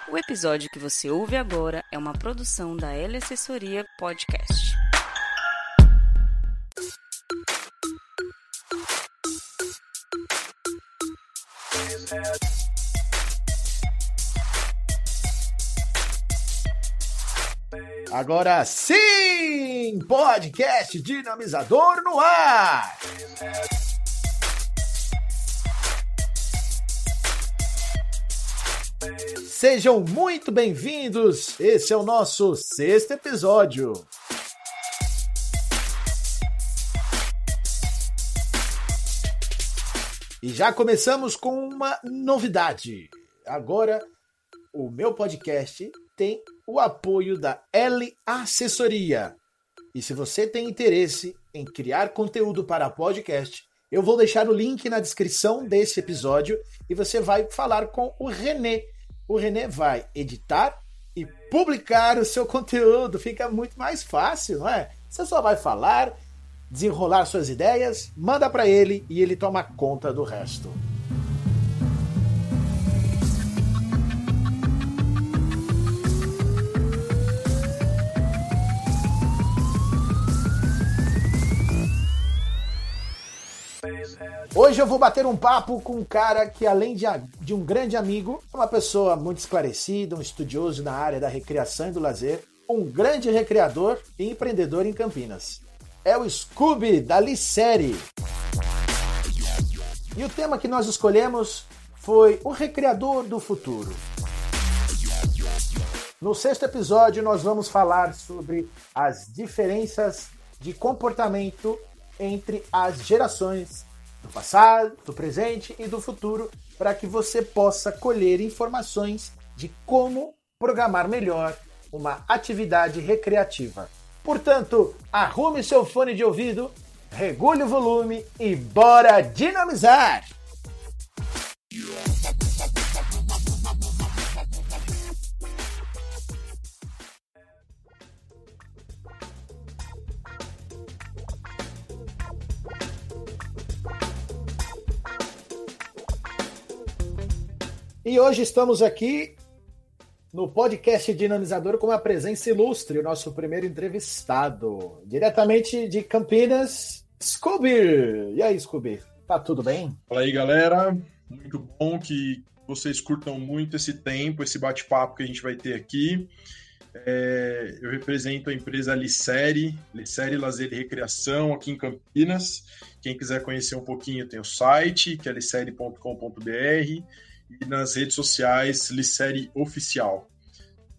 O episódio que você ouve agora é uma produção da L Assessoria Podcast. Agora sim! Podcast Dinamizador no ar! Sejam muito bem-vindos! Esse é o nosso 6º episódio. E já começamos com uma novidade. Agora, o meu podcast tem o apoio da L Assessoria. E se você tem interesse em criar conteúdo para podcast, eu vou deixar o link na descrição desse episódio e você vai falar com o René. O René vai editar e publicar o seu conteúdo. Fica muito mais fácil, não é? Você só vai falar, desenrolar suas ideias, manda para ele e ele toma conta do resto. Hoje eu vou bater um papo com um cara que, além de um grande amigo, é uma pessoa muito esclarecida, um estudioso na área da recreação e do lazer, um grande recreador e empreendedor em Campinas. É o Scooby, da Licere. E o tema que nós escolhemos foi o recreador do futuro. No 6º episódio, nós vamos falar sobre as diferenças de comportamento entre as gerações do passado, do presente e do futuro, para que você possa colher informações de como programar melhor uma atividade recreativa. Portanto, arrume seu fone de ouvido, regule o volume e bora dinamizar! E hoje estamos aqui no podcast Dinamizador com uma presença ilustre, o nosso primeiro entrevistado, diretamente de Campinas, Scooby. E aí, Scooby, tá tudo bem? Fala aí, galera. Muito bom que vocês curtam muito esse tempo, esse bate-papo que a gente vai ter aqui. Eu represento a empresa Licere Lazer e Recreação, aqui em Campinas. Quem quiser conhecer um pouquinho tem o site, que é licere.com.br. E nas redes sociais, Licere Oficial.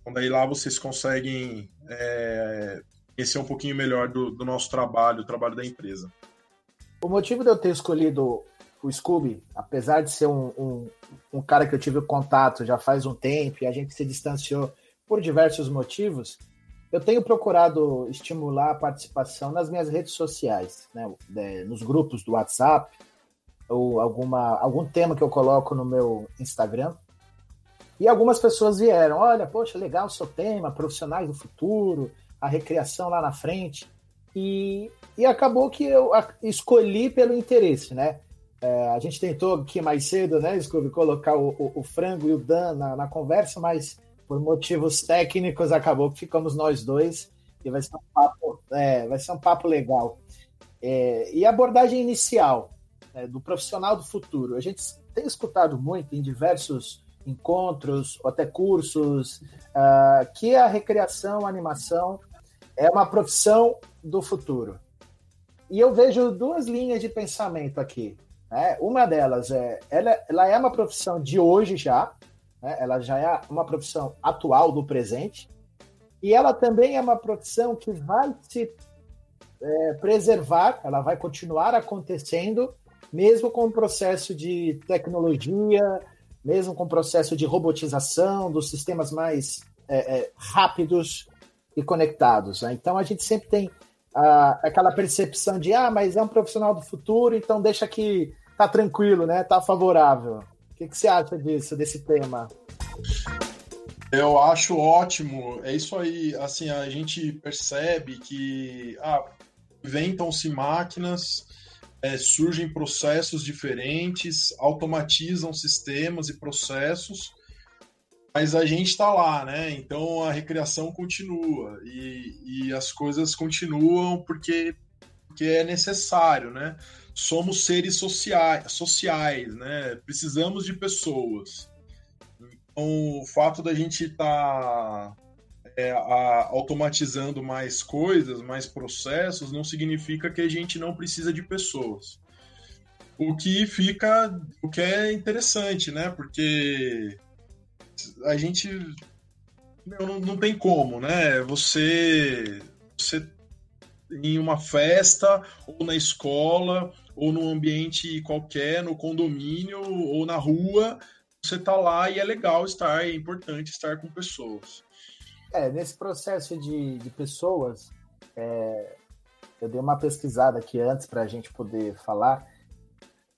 Então, daí lá vocês conseguem conhecer um pouquinho melhor do nosso trabalho, o trabalho da empresa. O motivo de eu ter escolhido o Scooby, apesar de ser um cara que eu tive contato já faz um tempo e a gente se distanciou por diversos motivos, eu tenho procurado estimular a participação nas minhas redes sociais, né, nos grupos do WhatsApp, ou algum tema que eu coloco no meu Instagram. E algumas pessoas vieram, olha, poxa, legal o seu tema, profissionais do futuro, a recreação lá na frente. E acabou que eu escolhi pelo interesse, né? A gente tentou aqui mais cedo, né, Scooby, colocar o Frango e o Dan na conversa, mas por motivos técnicos acabou que ficamos nós dois e vai ser um papo legal. E a abordagem inicial do profissional do futuro. A gente tem escutado muito em diversos encontros, ou até cursos, que a recreação, a animação é uma profissão do futuro. E eu vejo duas linhas de pensamento aqui. Né? Uma delas ela é uma profissão de hoje já, né? Ela já é uma profissão atual do presente, e ela também é uma profissão que vai se preservar, ela vai continuar acontecendo, mesmo com o processo de tecnologia, mesmo com o processo de robotização, dos sistemas mais rápidos e conectados. Né? Então, a gente sempre tem aquela percepção de, mas é um profissional do futuro, então deixa que tá tranquilo, né? Tá favorável. O que você acha desse tema? Eu acho ótimo. É isso aí. Assim, a gente percebe que inventam-se máquinas, surgem processos diferentes, automatizam sistemas e processos Mas a gente está lá, né? Então a recreação continua e as coisas continuam porque é necessário, né? Somos seres sociais, né? Precisamos de pessoas. Então, o fato da gente estar automatizando mais coisas, mais processos, não significa que a gente não precisa de pessoas. O que é interessante, né? Porque a gente não tem como, né? Você em uma festa, ou na escola, ou num ambiente qualquer, no condomínio, ou na rua, você tá lá e é legal estar, é importante estar com pessoas. Nesse processo de pessoas, eu dei uma pesquisada aqui antes para a gente poder falar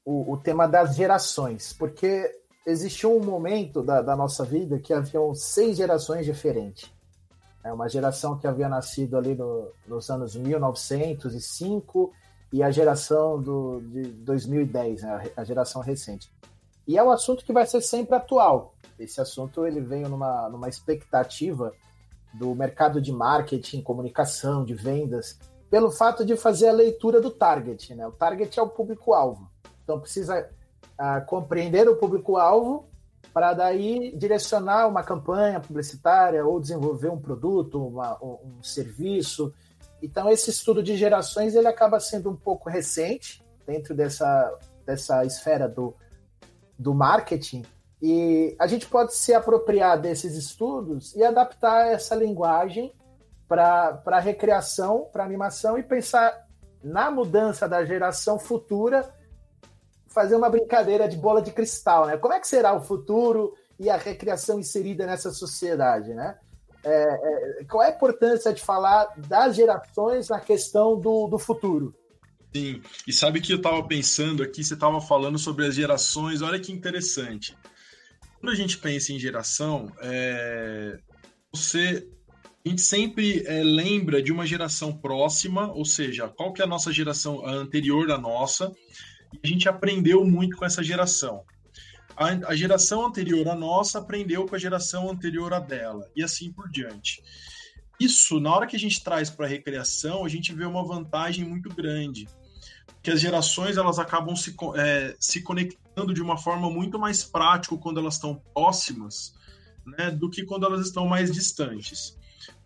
o tema das gerações, porque existiu um momento da nossa vida que haviam 6 gerações diferentes. Uma geração que havia nascido ali nos anos 1905 e a geração de 2010, né, a geração recente. E é um assunto que vai ser sempre atual. Esse assunto ele veio numa expectativa do mercado de marketing, comunicação, de vendas, pelo fato de fazer a leitura do target, né? O target é o público-alvo. Então precisa compreender o público-alvo para daí direcionar uma campanha publicitária ou desenvolver um produto, um serviço. Então esse estudo de gerações ele acaba sendo um pouco recente dentro dessa esfera do marketing, e a gente pode se apropriar desses estudos e adaptar essa linguagem para a recreação, para a animação, e pensar na mudança da geração futura, fazer uma brincadeira de bola de cristal, né? Como é que será o futuro e a recreação inserida nessa sociedade, né? Qual é a importância de falar das gerações na questão do futuro? Sim, e sabe que eu estava pensando aqui, você estava falando sobre as gerações, olha que interessante. Quando a gente pensa em geração, a gente sempre lembra de uma geração próxima, ou seja, qual que é a nossa geração, a anterior à nossa, e a gente aprendeu muito com essa geração. A geração anterior à nossa aprendeu com a geração anterior à dela, e assim por diante. Isso, na hora que a gente traz para a recreação, a gente vê uma vantagem muito grande, que as gerações elas acabam se conectando de uma forma muito mais prática quando elas estão próximas, né, do que quando elas estão mais distantes.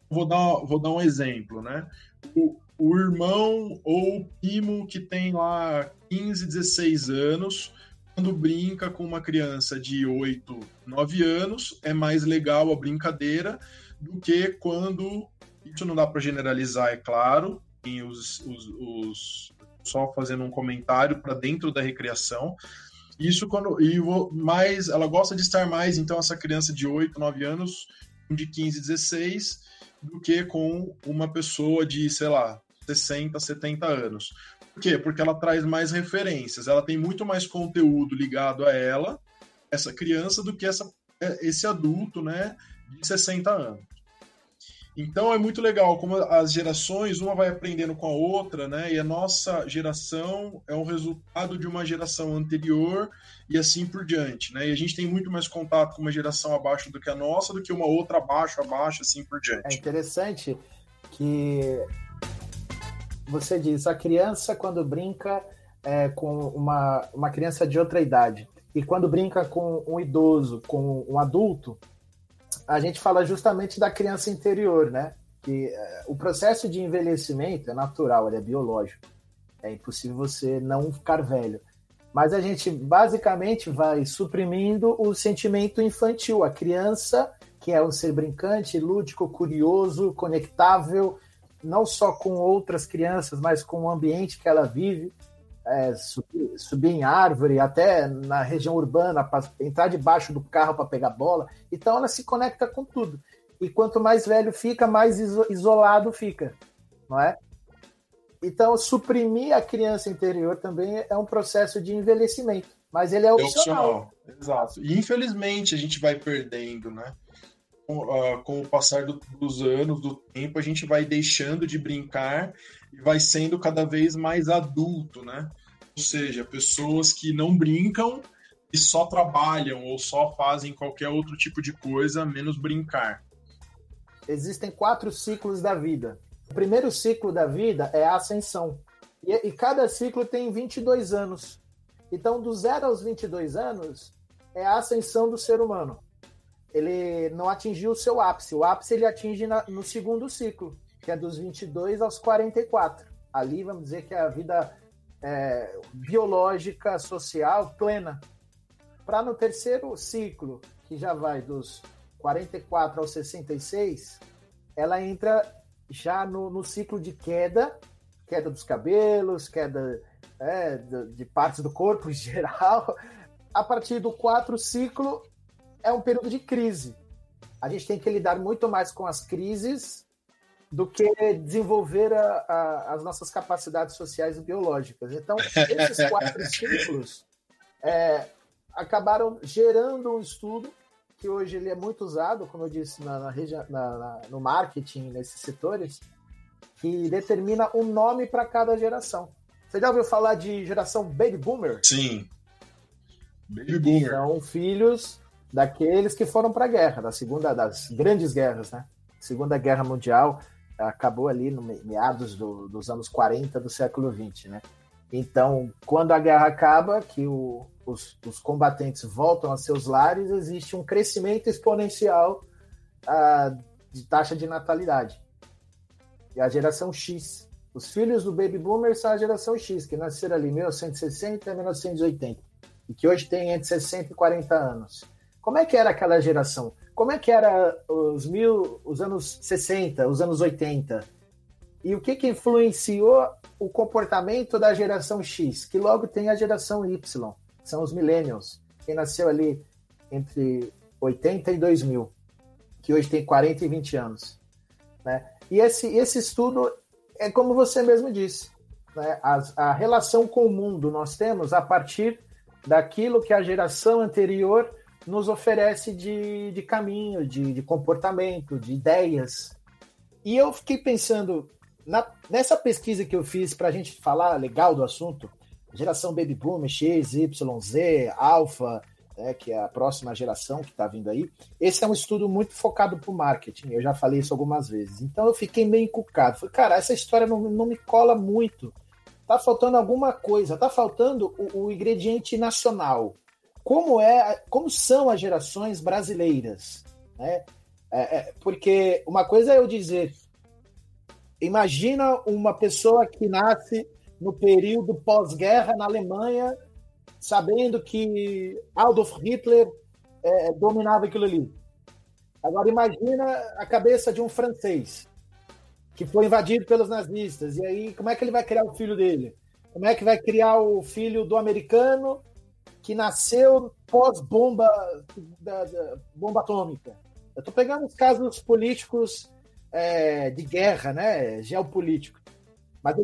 Vou dar um exemplo, né? O irmão ou o primo que tem lá 15, 16 anos, quando brinca com uma criança de 8, 9 anos, é mais legal a brincadeira do que quando... Isso não dá para generalizar, é claro, tem só fazendo um comentário para dentro da recreação. Isso mais ela gosta de estar mais, então, essa criança de 8, 9 anos, de 15, 16, do que com uma pessoa de, sei lá, 60, 70 anos. Por quê? Porque ela traz mais referências, ela tem muito mais conteúdo ligado a ela, essa criança, do que esse adulto, né, de 60 anos. Então é muito legal como as gerações, uma vai aprendendo com a outra, né? E a nossa geração é um resultado de uma geração anterior e assim por diante, né? E a gente tem muito mais contato com uma geração abaixo do que a nossa, do que uma outra abaixo, assim por diante. É interessante que você diz, a criança quando brinca com uma criança de outra idade e quando brinca com um idoso, com um adulto, a gente fala justamente da criança interior, né? Que o processo de envelhecimento é natural, ele é biológico. É impossível você não ficar velho. Mas a gente basicamente vai suprimindo o sentimento infantil. A criança, que é um ser brincante, lúdico, curioso, conectável, não só com outras crianças, mas com o ambiente que ela vive. Subir em árvore, até na região urbana, entrar debaixo do carro para pegar bola. Então ela se conecta com tudo. E quanto mais velho fica, mais isolado fica, não é? Então suprimir a criança interior também é um processo de envelhecimento, mas ele é opcional. Exato. E infelizmente a gente vai perdendo, né? Com o passar dos anos, do tempo, a gente vai deixando de brincar e vai sendo cada vez mais adulto, né? Ou seja, pessoas que não brincam e só trabalham ou só fazem qualquer outro tipo de coisa, menos brincar? Existem 4 ciclos da vida. O primeiro ciclo da vida é a ascensão. E cada ciclo tem 22 anos. Então, do 0 aos 22 anos, é a ascensão do ser humano. Ele não atingiu o seu ápice. O ápice ele atinge no segundo ciclo, que é dos 22 aos 44. Ali, vamos dizer que é a vida biológica, social, plena. Para no terceiro ciclo, que já vai dos 44 aos 66, ela entra já no ciclo de queda dos cabelos, queda de partes do corpo em geral. A partir do 4 ciclo, é um período de crise. A gente tem que lidar muito mais com as crises do que desenvolver as nossas capacidades sociais e biológicas. Então, esses 4 ciclos acabaram gerando um estudo que hoje ele é muito usado, como eu disse, no marketing, nesses setores, que determina um nome para cada geração. Você já ouviu falar de geração Baby Boomer? Sim. Baby Boomer. São filhos daqueles que foram para a guerra, das grandes guerras, né? Segunda Guerra Mundial acabou ali no meados dos anos 40 do século 20, né? Então, quando a guerra acaba, que os combatentes voltam a seus lares, existe um crescimento exponencial de taxa de natalidade. E a geração X. Os filhos do Baby Boomer são a geração X, que nasceram ali em 1960 e 1980, e que hoje tem entre 60 e 40 anos. Como é que era aquela geração? Como é que era os anos 60, os anos 80? E o que influenciou o comportamento da geração X, que logo tem a geração Y, são os millennials, quem nasceu ali entre 80 e 2000, que hoje tem 40 e 20 anos. Né? E esse estudo é como você mesmo disse, né? A relação com o mundo nós temos a partir daquilo que a geração anterior nos oferece de caminho, de comportamento, de ideias. E eu fiquei pensando, nessa pesquisa que eu fiz para a gente falar legal do assunto, geração Baby Boomer, X, Y, Z, Alpha, que é a próxima geração que está vindo aí, esse é um estudo muito focado para o marketing, eu já falei isso algumas vezes. Então eu fiquei meio encucado. Falei, cara, essa história não me cola muito. Tá faltando alguma coisa, tá faltando o ingrediente nacional. Como são as gerações brasileiras, né? Porque uma coisa é eu dizer, imagina uma pessoa que nasce no período pós-guerra na Alemanha, sabendo que Adolf Hitler dominava aquilo ali. Agora imagina a cabeça de um francês que foi invadido pelos nazistas, e aí como é que ele vai criar o filho dele? Como é que vai criar o filho do americano que nasceu pós-bomba da bomba atômica? Eu estou pegando os casos políticos de guerra, né, geopolítico. Mas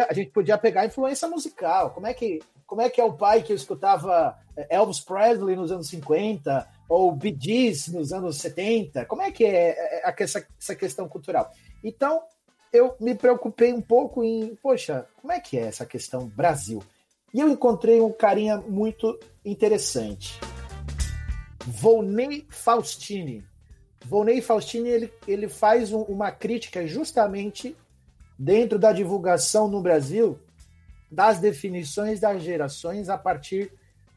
a gente podia pegar a influência musical. Como é que é o pai que escutava Elvis Presley nos anos 50 ou Bee Gees nos anos 70? Como é que é essa questão cultural? Então, eu me preocupei um pouco em, poxa, como é que é essa questão Brasil? E eu encontrei um carinha muito interessante. Volney Faustini. Volney Faustini, ele faz uma crítica justamente dentro da divulgação no Brasil das definições das gerações a partir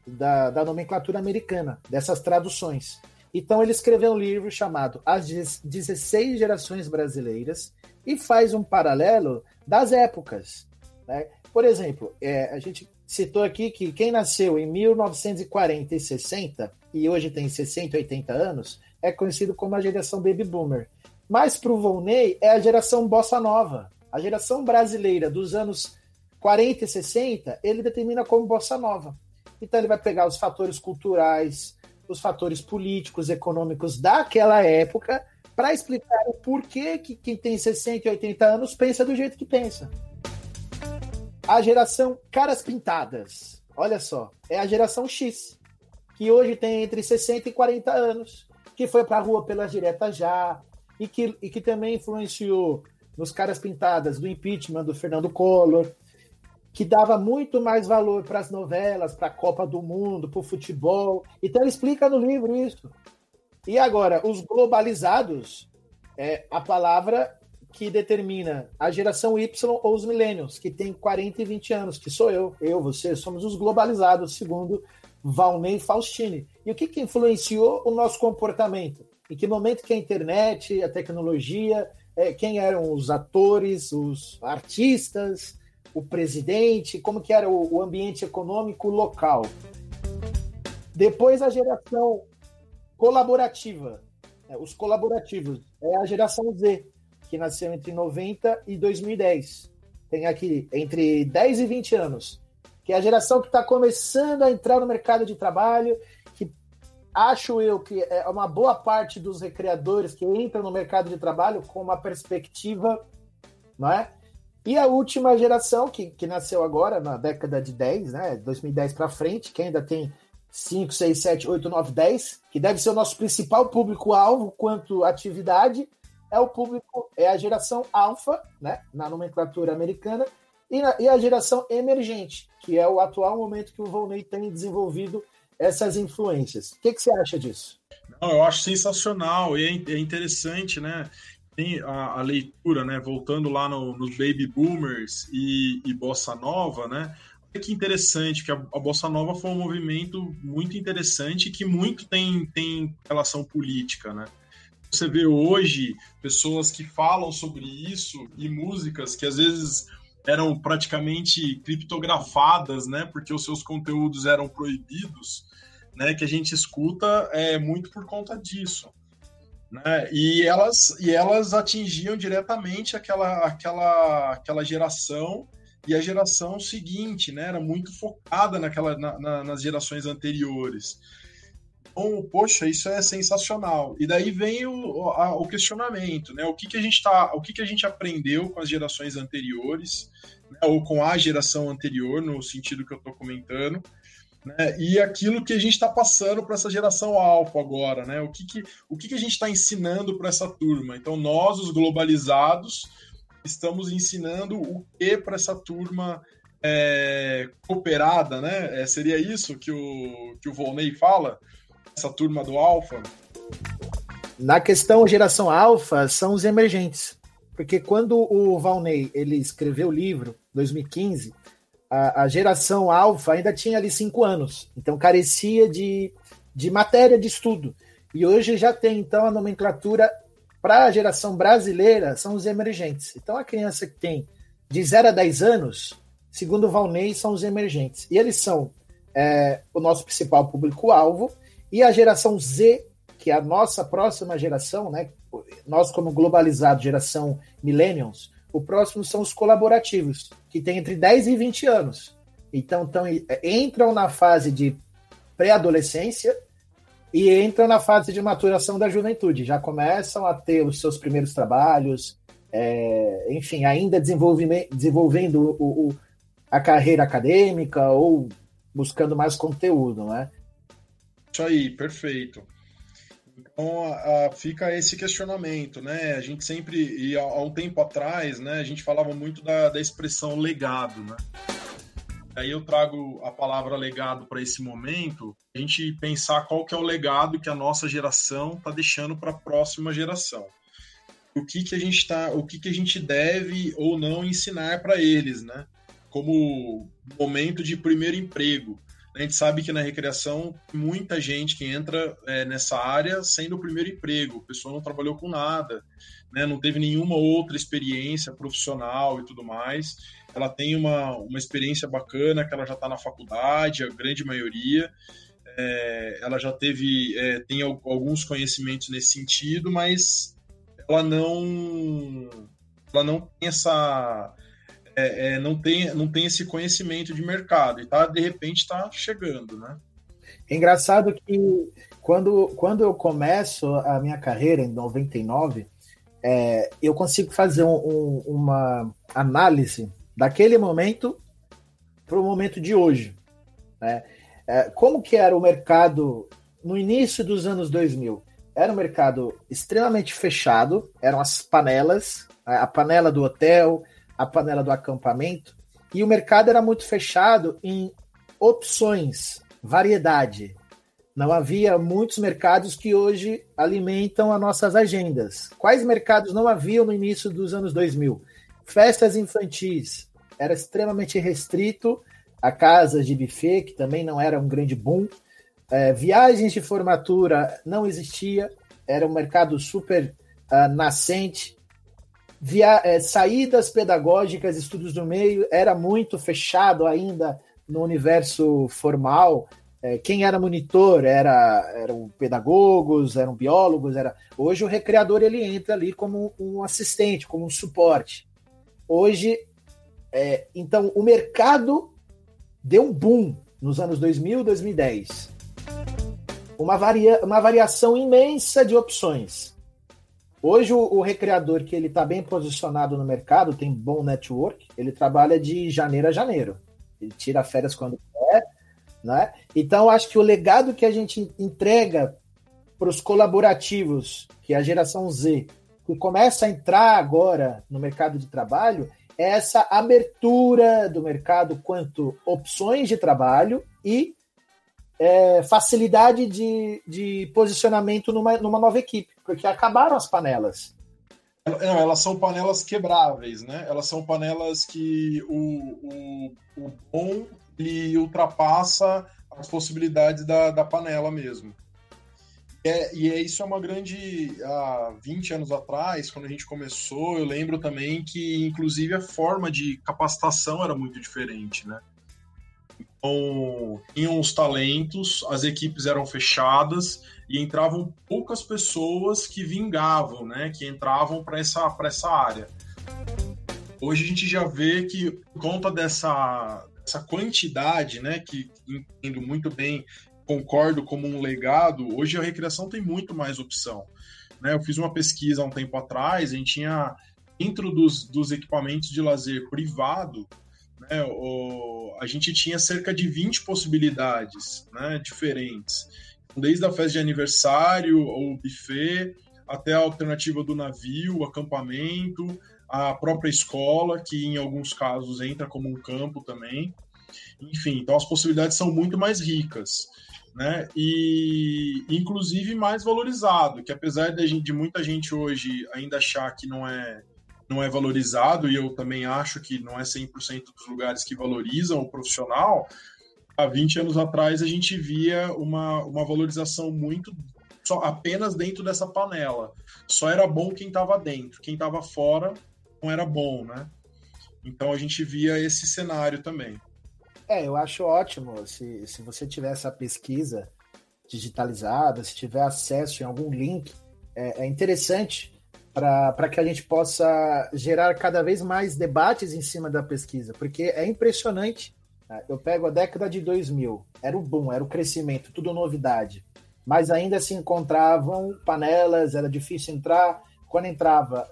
da nomenclatura americana, dessas traduções. Então ele escreveu um livro chamado As 16 Gerações Brasileiras e faz um paralelo das épocas. Né? Por exemplo, a gente citou aqui que quem nasceu em 1940 e 60 e hoje tem 60 e 80 anos é conhecido como a geração Baby Boomer. Mas para o Volney é a geração Bossa Nova. A geração brasileira dos anos 40 e 60, ele determina como Bossa Nova. Então ele vai pegar os fatores culturais, os fatores políticos, econômicos daquela época para explicar o porquê que quem tem 60 e 80 anos pensa do jeito que pensa. A geração Caras Pintadas, olha só, é a geração X, que hoje tem entre 60 e 40 anos, que foi para a rua pelas diretas já, e que também influenciou nos Caras Pintadas do impeachment do Fernando Collor, que dava muito mais valor para as novelas, para a Copa do Mundo, para o futebol. Então ele explica no livro isso. E agora, os globalizados é a palavra que determina a geração Y ou os millennials, que tem 40 e 20 anos, que sou eu, você, somos os globalizados, segundo Valnei Faustini. E o que influenciou o nosso comportamento? Em que momento que a internet, a tecnologia, quem eram os atores, os artistas, o presidente, como que era o ambiente econômico local. Depois a geração colaborativa, os colaborativos, é a geração Z, que nasceu entre 90 e 2010. Tem aqui entre 10 e 20 anos, que é a geração que está começando a entrar no mercado de trabalho, que acho eu que é uma boa parte dos recreadores que entram no mercado de trabalho com uma perspectiva, não é? E a última geração, que nasceu agora, na década de 10, né, 2010 para frente, que ainda tem 5, 6, 7, 8, 9, 10, que deve ser o nosso principal público-alvo quanto atividade, é a geração alfa, né, na nomenclatura americana, e a geração emergente, que é o atual momento que o Volney tem desenvolvido essas influências. O que você acha disso? Não, eu acho sensacional, e é interessante, né? Tem a leitura, né? Voltando lá nos Baby Boomers e Bossa Nova, né? Olha que interessante, que a Bossa Nova foi um movimento muito interessante que muito tem relação política, né? Você vê hoje pessoas que falam sobre isso e músicas que às vezes eram praticamente criptografadas, né? Porque os seus conteúdos eram proibidos, né? Que a gente escuta muito por conta disso, né? E elas atingiam diretamente aquela geração e a geração seguinte, né? Era muito focada nas gerações anteriores. Então, poxa, isso é sensacional. E daí vem o questionamento, né? O que a gente aprendeu com as gerações anteriores, né? Ou com a geração anterior, no sentido que eu estou comentando, né? E aquilo que a gente está passando para essa geração alfa agora, né? O que a gente está ensinando para essa turma? Então, nós, os globalizados, estamos ensinando o que para essa turma cooperada, né? Seria isso que o Volney fala? Essa turma do alfa? Na questão geração alfa, são os emergentes. Porque quando o Volney ele escreveu o livro, 2015, a geração alfa ainda tinha ali 5 anos. Então carecia de matéria de estudo. E hoje já tem, então, a nomenclatura para a geração brasileira, são os emergentes. Então a criança que tem de 0 a 10 anos, segundo o Volney, são os emergentes. E eles são o nosso principal público-alvo. E a geração Z, que é a nossa próxima geração, né? Nós como globalizado, geração millennials, o próximo são os colaborativos, que tem entre 10 e 20 anos. Então entram na fase de pré-adolescência e entram na fase de maturação da juventude. Já começam a ter os seus primeiros trabalhos, enfim, ainda desenvolvendo a carreira acadêmica ou buscando mais conteúdo, né? Isso aí, perfeito. Então, fica esse questionamento, né? A gente sempre, e há um tempo atrás, né, a gente falava muito da expressão legado, né? Aí eu trago a palavra legado para esse momento, a gente pensar qual que é o legado que a nossa geração está deixando para a próxima geração. O que a gente deve ou não ensinar para eles, né? Como momento de primeiro emprego. A gente sabe que na recreação, muita gente que entra nessa área sendo o primeiro emprego, a pessoa não trabalhou com nada, né? Não teve nenhuma outra experiência profissional e tudo mais. Ela tem uma experiência bacana, que ela já está na faculdade, a grande maioria. Ela já tem alguns conhecimentos nesse sentido, mas ela não tem essa... não tem esse conhecimento de mercado e de repente está chegando, né? É engraçado que quando eu começo a minha carreira em 99, eu consigo fazer uma análise daquele momento para o momento de hoje, né? Como que era o mercado no início dos anos 2000? Era um mercado extremamente fechado, eram as panelas, a panela do hotel, a panela do acampamento, E o mercado era muito fechado em opções, variedade. Não havia muitos mercados que hoje alimentam as nossas agendas. Quais mercados não haviam no início dos anos 2000? Festas infantis. Era extremamente restrito a casas de buffet, que também não era um grande boom. Viagens de formatura não existia. Era um mercado super nascente. Saídas pedagógicas, estudos do meio, era muito fechado ainda no universo formal. Quem era monitor eram pedagogos, eram biólogos. Hoje o recreador ele entra ali como um assistente, como um suporte. Hoje, então, o mercado deu um boom nos anos 2000 e 2010. Uma variação imensa de opções. Hoje o recreador que ele está bem posicionado no mercado, tem bom network, ele trabalha de janeiro a janeiro. Ele tira férias quando quer, né? Então, acho que o legado que a gente entrega para os colaborativos, que é a geração Z, que começa a entrar agora no mercado de trabalho, é essa abertura do mercado quanto opções de trabalho e facilidade de posicionamento numa nova equipe, porque acabaram as panelas. Elas são panelas quebráveis, né? Elas são panelas que o bom ele ultrapassa as possibilidades da panela mesmo. Isso é uma grande... Há 20 anos atrás, quando a gente começou, eu lembro também que, inclusive, a forma de capacitação era muito diferente, né? Então, tinham os talentos, as equipes eram fechadas e entravam poucas pessoas que vingavam, né? Que entravam para essa área. Hoje a gente já vê que, por conta dessa quantidade, né? Que entendo muito bem, concordo como um legado, hoje a recreação tem muito mais opção, né? Eu fiz uma pesquisa há um tempo atrás, a gente tinha, dentro dos equipamentos de lazer privado, né, a gente tinha cerca de 20 possibilidades, né, diferentes. Desde a festa de aniversário, ou buffet, até a alternativa do navio, o acampamento, a própria escola, que em alguns casos entra como um campo também. Enfim, então as possibilidades são muito mais ricas, né? E inclusive mais valorizado, que apesar de muita gente hoje ainda achar que não é valorizado, e eu também acho que não é 100% dos lugares que valorizam o profissional, há 20 anos atrás a gente via uma valorização muito só apenas dentro dessa panela. Só era bom quem estava dentro, quem estava fora não era bom, né? Então a gente via esse cenário também. Eu acho ótimo se você tiver essa pesquisa digitalizada, se tiver acesso em algum link, é interessante para que a gente possa gerar cada vez mais debates em cima da pesquisa, porque é impressionante. Eu pego a década de 2000, era o boom, era o crescimento, tudo novidade, mas ainda se encontravam panelas, era difícil entrar. Quando entrava,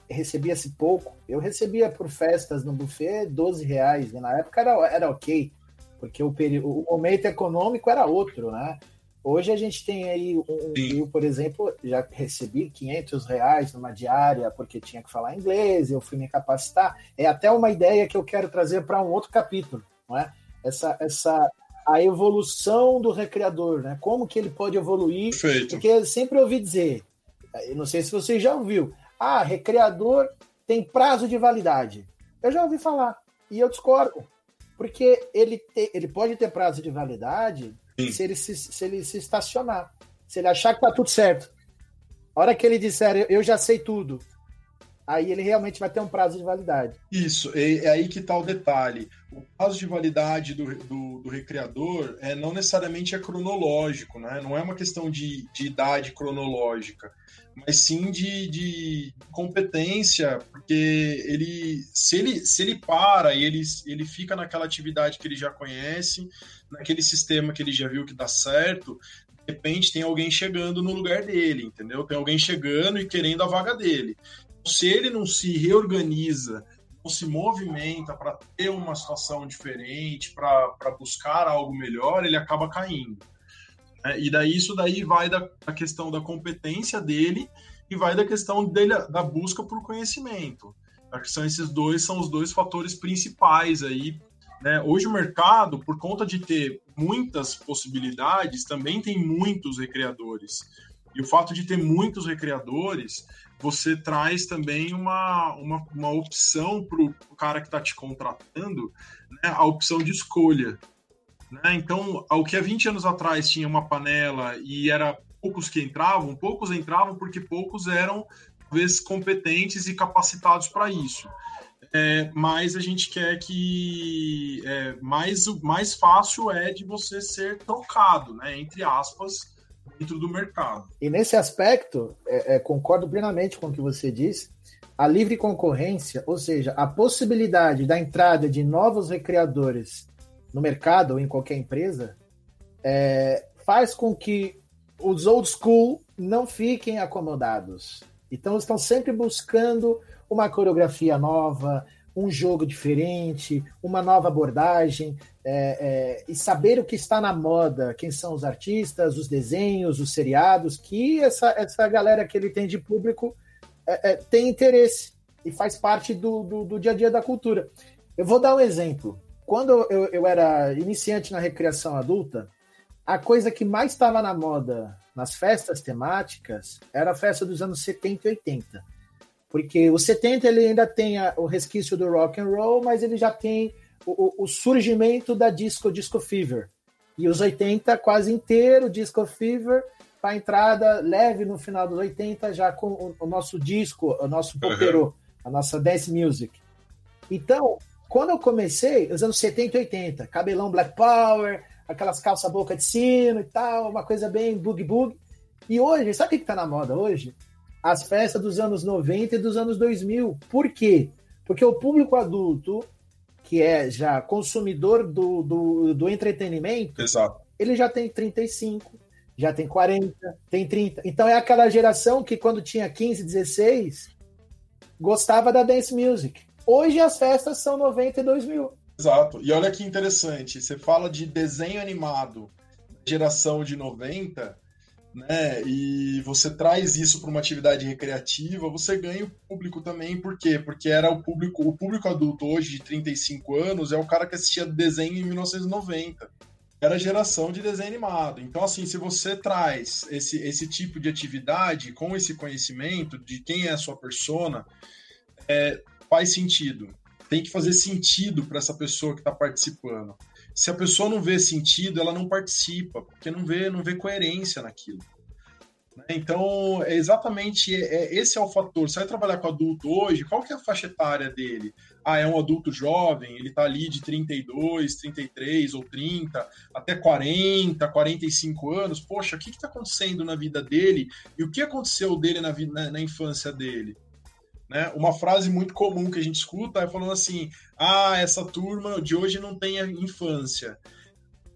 recebia-se pouco. Eu recebia por festas no buffet R$12, e na época era ok, porque o momento econômico era outro, né? Hoje a gente tem aí, eu, por exemplo, já recebi R$500 numa diária, porque tinha que falar inglês, eu fui me capacitar. É até uma ideia que eu quero trazer para um outro capítulo, não é? A evolução do recreador, né? Como que ele pode evoluir? Perfeito. Porque eu sempre ouvi dizer, eu não sei se você já ouviu, recreador tem prazo de validade. Eu já ouvi falar, e eu discordo, porque ele pode ter prazo de validade se ele se estacionar, se ele achar que tá tudo certo. A hora que ele disser, eu já sei tudo, aí ele realmente vai ter um prazo de validade. Isso, é aí que está o detalhe. O prazo de validade do recreador não necessariamente é cronológico, né? Não é uma questão de idade cronológica, mas sim de competência, porque se ele para e ele fica naquela atividade que ele já conhece, naquele sistema que ele já viu que dá certo, de repente tem alguém chegando no lugar dele, entendeu? Tem alguém chegando e querendo a vaga dele. Se ele não se reorganiza, não se movimenta para ter uma situação diferente, para buscar algo melhor, ele acaba caindo. E isso daí vai da questão da competência dele e vai da questão dele, da busca por conhecimento. Acho que são os dois fatores principais aí, né? Hoje o mercado, por conta de ter muitas possibilidades, também tem muitos recreadores. E o fato de ter muitos recreadores, você traz também uma opção para o cara que está te contratando, né? A opção de escolha. Né? Então, o que há 20 anos atrás tinha uma panela e era poucos entravam porque poucos eram, talvez, competentes e capacitados para isso. Mas a gente quer que mais fácil é de você ser trocado, né, entre aspas, dentro do mercado. E nesse aspecto, concordo plenamente com o que você disse, a livre concorrência, ou seja, a possibilidade da entrada de novos recreadores no mercado ou em qualquer empresa, faz com que os old school não fiquem acomodados. Então, estão sempre buscando uma coreografia nova, um jogo diferente, uma nova abordagem, e saber o que está na moda, quem são os artistas, os desenhos, os seriados, que essa galera que ele tem de público tem interesse e faz parte do dia a dia da cultura. Eu vou dar um exemplo. Quando eu era iniciante na recreação adulta, a coisa que mais estava na moda nas festas temáticas era a festa dos anos 70 e 80. Porque o 70 ele ainda tem o resquício do rock and roll, mas ele já tem o surgimento da disco fever. E os 80 quase inteiro disco fever, para a entrada leve no final dos 80, já com o nosso disco, o nosso popero, a nossa dance music. Então, quando eu comecei, os anos 70 e 80, cabelão Black Power, aquelas calças boca de sino e tal, uma coisa bem boogie-boogie. E hoje, sabe o que está na moda hoje? As festas dos anos 90 e dos anos 2000. Por quê? Porque o público adulto, que é já consumidor do entretenimento, exato, ele já tem 35, já tem 40, tem 30. Então é aquela geração que quando tinha 15, 16, gostava da dance music. Hoje as festas são 90 e 2000. Exato. E olha que interessante, você fala de desenho animado, geração de 90, né? E você traz isso para uma atividade recreativa, você ganha o público também. Por quê? Porque era o público adulto hoje de 35 anos é o cara que assistia desenho em 1990. Era a geração de desenho animado. Então, assim, se você traz esse tipo de atividade com esse conhecimento de quem é a sua persona, faz sentido. Tem que fazer sentido para essa pessoa que está participando. Se a pessoa não vê sentido, ela não participa, porque não vê coerência naquilo. Então, esse é o fator. Você vai trabalhar com adulto hoje, qual que é a faixa etária dele? É um adulto jovem, ele está ali de 32, 33 ou 30, até 40, 45 anos. Poxa, o que está acontecendo na vida dele? E o que aconteceu dele na infância dele? Né? Uma frase muito comum que a gente escuta é falando assim, essa turma de hoje não tem a infância.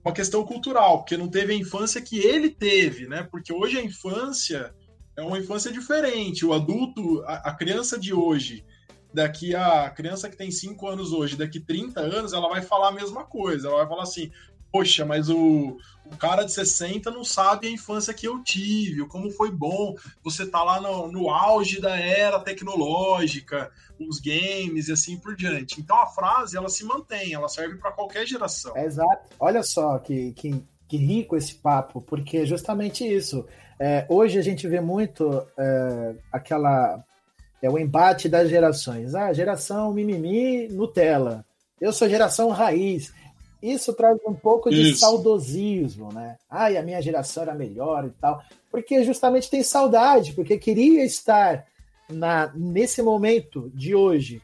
Uma questão cultural, porque não teve a infância que ele teve, né? Porque hoje a infância é uma infância diferente. O adulto, a criança de hoje, a criança que tem 5 anos hoje, daqui 30 anos, ela vai falar a mesma coisa. Ela vai falar assim, poxa, mas o cara de 60 não sabe a infância que eu tive, como foi bom você tá lá no auge da era tecnológica, os games e assim por diante. Então a frase, ela se mantém, ela serve para qualquer geração. Exato. Olha só que rico esse papo, porque é justamente isso. Hoje a gente vê muito o embate das gerações. Geração mimimi, Nutella. Eu sou geração raiz. Isso traz um pouco de saudosismo, né? A minha geração era melhor e tal. Porque justamente tem saudade, porque queria estar nesse momento de hoje,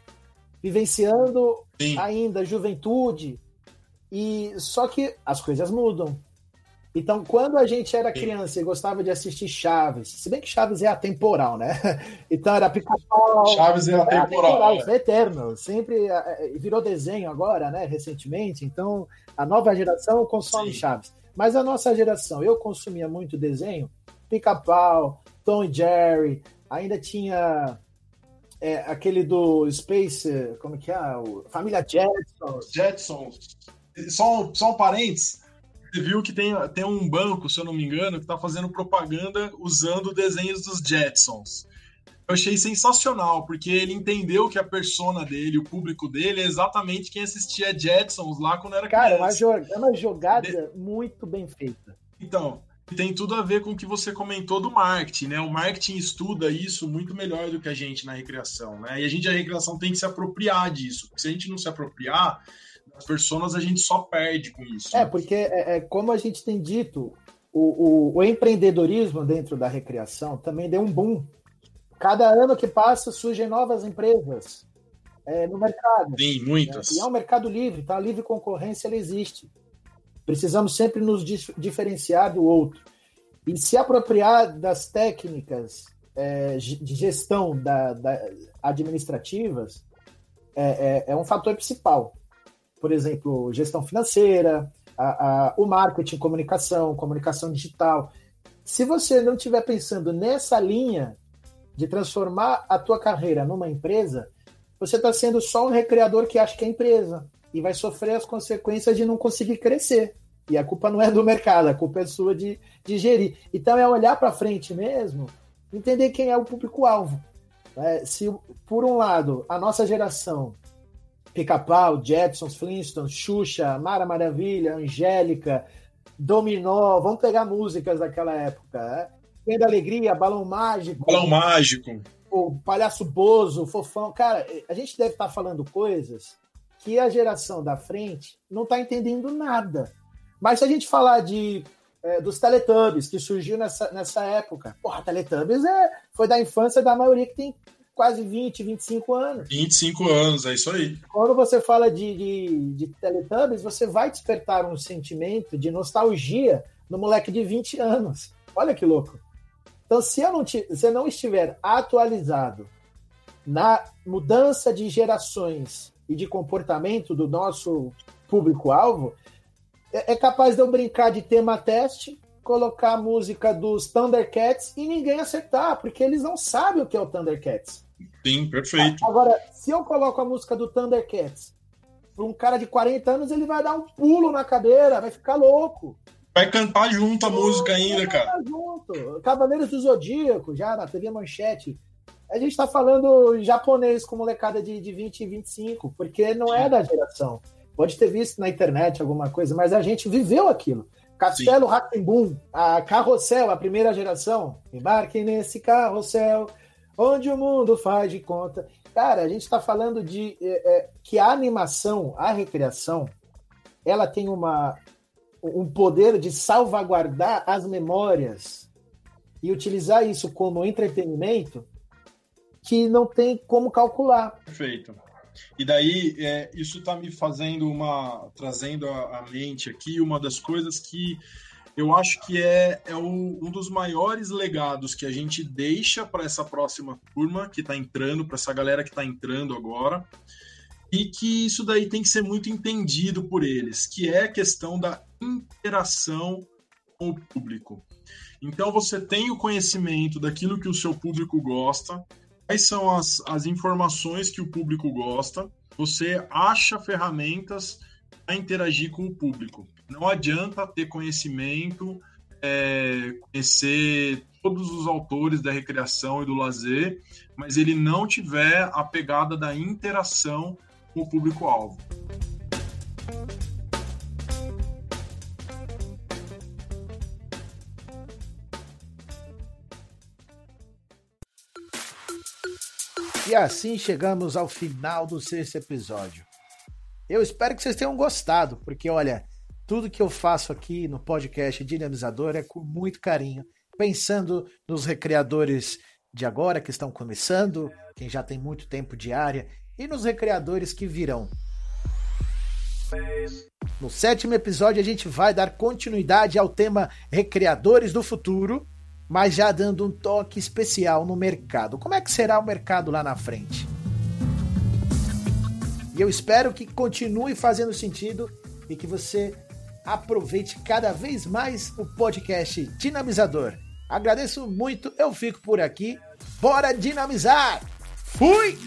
vivenciando ainda a juventude, só que as coisas mudam. Então, quando a gente era criança e gostava de assistir Chaves, se bem que Chaves é atemporal, né? Então era Pica-Pau. Chaves é atemporal. É eterno. Sempre virou desenho agora, né? Recentemente. Então, a nova geração consome Chaves. Mas a nossa geração, eu consumia muito desenho, Pica-Pau, Tom e Jerry, ainda tinha aquele do Space, como que é? Família Jetsons. Só um parênteses. Você viu que tem um banco, se eu não me engano, que está fazendo propaganda usando desenhos dos Jetsons. Eu achei sensacional, porque ele entendeu que a persona dele, o público dele, é exatamente quem assistia Jetsons lá quando era criança. Cara, é uma jogada muito bem feita. Então, tem tudo a ver com o que você comentou do marketing, né? O marketing estuda isso muito melhor do que a gente na recreação, né? E a recreação tem que se apropriar disso. Porque se a gente não se apropriar das personas, a gente só perde com isso. Né? Porque, como a gente tem dito, o empreendedorismo dentro da recreação também deu um boom. Cada ano que passa, surgem novas empresas no mercado. Sim, muitas. E é um mercado livre, tá? A livre concorrência, ela existe. Precisamos sempre nos diferenciar do outro. E se apropriar das técnicas de gestão administrativas é um fator principal. Por exemplo, gestão financeira, o marketing, comunicação digital. Se você não estiver pensando nessa linha de transformar a tua carreira numa empresa, você está sendo só um recreador que acha que é empresa e vai sofrer as consequências de não conseguir crescer. E a culpa não é do mercado, a culpa é sua de gerir. Então é olhar para frente mesmo, entender quem é o público-alvo. Se, por um lado, a nossa geração, Pica-Pau, Jetsons, Flintstones, Xuxa, Mara Maravilha, Angélica, Dominó, vamos pegar músicas daquela época, Trem da Alegria, Balão Mágico. O Palhaço Bozo, Fofão. Cara, a gente deve estar falando coisas que a geração da frente não está entendendo nada. Mas se a gente falar dos Teletubbies, que surgiu nessa época, Teletubbies foi da infância da maioria que tem quase 20, 25 anos. 25 anos, é isso aí. Quando você fala de Teletubbies, você vai despertar um sentimento de nostalgia no moleque de 20 anos. Olha que louco. Então, se eu não estiver atualizado na mudança de gerações e de comportamento do nosso público-alvo, é capaz de eu brincar de tema teste, colocar a música dos Thundercats e ninguém acertar, porque eles não sabem o que é o Thundercats. Sim, perfeito. Agora, se eu coloco a música do Thundercats para um cara de 40 anos, ele vai dar um pulo na cadeira, vai ficar louco. Vai cantar junto a música ainda, cara. Junto. Cavaleiros do Zodíaco, já na TV Manchete. A gente tá falando japonês com molecada de 20 e 25, porque não é da geração. Pode ter visto na internet alguma coisa, mas a gente viveu aquilo. Castelo Rá-Tim-Bum, a Carrossel, a primeira geração. Embarque nesse carrossel, onde o mundo faz de conta. Cara, a gente tá falando de que a animação, a recreação, ela tem um poder de salvaguardar as memórias e utilizar isso como entretenimento que não tem como calcular. Perfeito. E daí, isso está me trazendo à mente aqui uma das coisas que eu acho que um dos maiores legados que a gente deixa para essa próxima turma que está entrando, para essa galera que está entrando agora, e que isso daí tem que ser muito entendido por eles, que é a questão da interação com o público. Então você tem o conhecimento daquilo que o seu público gosta, quais são as informações que o público gosta, você acha ferramentas para interagir com o público. Não adianta ter conhecimento, conhecer todos os autores da recreação e do lazer, mas ele não tiver a pegada da interação com o público-alvo. E assim chegamos ao final do 6º episódio. Eu espero que vocês tenham gostado, porque olha, tudo que eu faço aqui no podcast Dinamizador é com muito carinho, pensando nos recreadores de agora que estão começando, quem já tem muito tempo de área, e nos recreadores que virão. No 7º episódio a gente vai dar continuidade ao tema Recreadores do Futuro, mas já dando um toque especial no mercado. Como é que será o mercado lá na frente? E eu espero que continue fazendo sentido e que você aproveite cada vez mais o podcast Dinamizador. Agradeço muito, eu fico por aqui. Bora dinamizar! Fui!